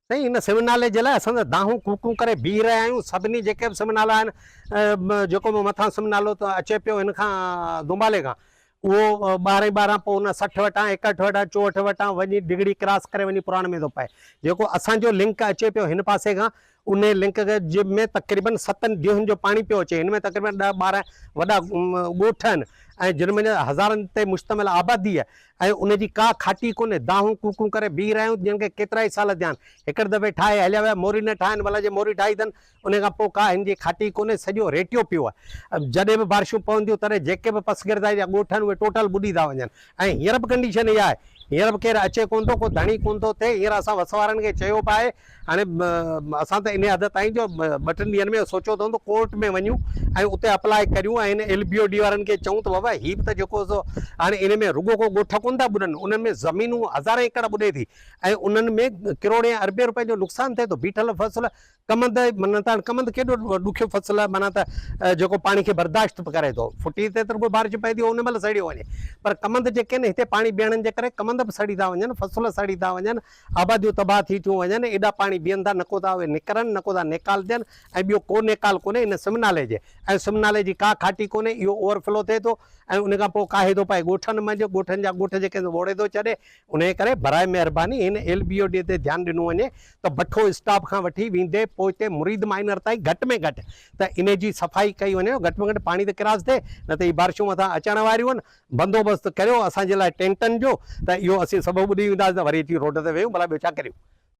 साईं इन सिमनाले जे लाइ असां त दाहूं कूकूं करे बीह रहिया आहियूं। सभिनी जेके बि सिमनाला आहिनि, जेको बि मथां सिमनालो त अचे पियो हिन खां दुमाले खां, उहो 12 पोइ उन 60 वटां 61 वटां 64 वटां वञी डिगड़ी क्रॉस करे वञी पुराण में थो पए। जेको असांजो लिंक अचे पियो हिन पासे खां, उन लिंक में तक़रीबन 7 ॾींहंनि जो पाणी पियो अचे। हिन में तक़रीबन 10-12 वॾा ॻोठ आहिनि ऐं जिन में हज़ारनि ते मुश्तमिल आबादी आहे ऐं उनजी का खाटी कोन्हे। दाहूं कूकूं करे बीह रहिया आहियूं, जिन खे केतिरा ई साल थिया आहिनि। हिकड़े दफ़े ठाहे हलिया विया, मोरी न ठाहिनि, भला जे मोरी ठाही अथनि, उन खां पोइ का हिन जी खाटी कोन्हे, सॼो रेटियो पियो आहे। जॾहिं बि बारिशूं पवंदियूं तॾहिं जेके बि पसगिरदा जा ॻोठ आहिनि उहे टोटल ॿुॾी था वञनि। ऐं हींअर बि कंडीशन इहा आहे, हींअर बि केरु अचे कोन थो, को धणी कोन थो थिए। हींअर असां वस वारनि खे चयो पिए आहे, हाणे असां त इन हद ताईं जो 2-3 ॾींहंनि में सोचियो अथऊं त कोर्ट में वञूं ऐं उते अप्लाई करियूं ऐं हिन LBOD वारनि खे चऊं त बाबा हीअ बि त जेको सो हाणे इन में रुॻो को ॻोठ कोन था ॿुॾनि, उन्हनि में ज़मीनूं हज़ार एकड़ ॿुॾे थी ऐं उन्हनि में किरोड़े अरबे रुपए जो नुक़सानु थिए थो। बीठल फसल कमंद, माना त कमंद केॾो ॾुखियो फसल आहे, माना त जेको पाणी खे बर्दाश्त करे थो। फुटी ते त रुॻो बारिश पए थी उन महिल सड़ियो वञे, पर कमंद जेके आहिनि हिते पाणी बीहण जे करे कमंद बि सड़ी था वञनि, फसल सड़ी था वञनि, आबादियूं तबाह थी थियूं वञनि। एॾा पाणी बीहनि था, न को था उहे निकिरनि, न को था नेकाल थियनि ऐं ॿियो को नेकाल कोन्हे इन सिमनाले जे। ऐं सिमनाले जी का खाटी कोन्हे, इहो ओवरफ्लो थिए थो ऐं उन खां पोइ काहे थो पए ॻोठनि में, ॻोठनि जा ॻोठ जेके वोड़े थो छॾे। उन करे बराए महिरबानी हिन LBOD ते ध्यानु ॾिनो वञे त भठो स्टाफ खां वठी वेंदे पोइ हिते मुरीद माइनर ताईं घटि में घटि त इन जी सफ़ाई कई वञे। घटि में घटि पाणी त क्रॉस थिए, न त ही बारिशूं मथां अचण वारियूं आहिनि। बंदोबस्तु करियो असांजे लाइ टेंटनि जो, त इहो असीं सभु ॿुॾी वेंदासीं त वरी अची रोड ते वेहूं, भला ॿियो छा करियूं।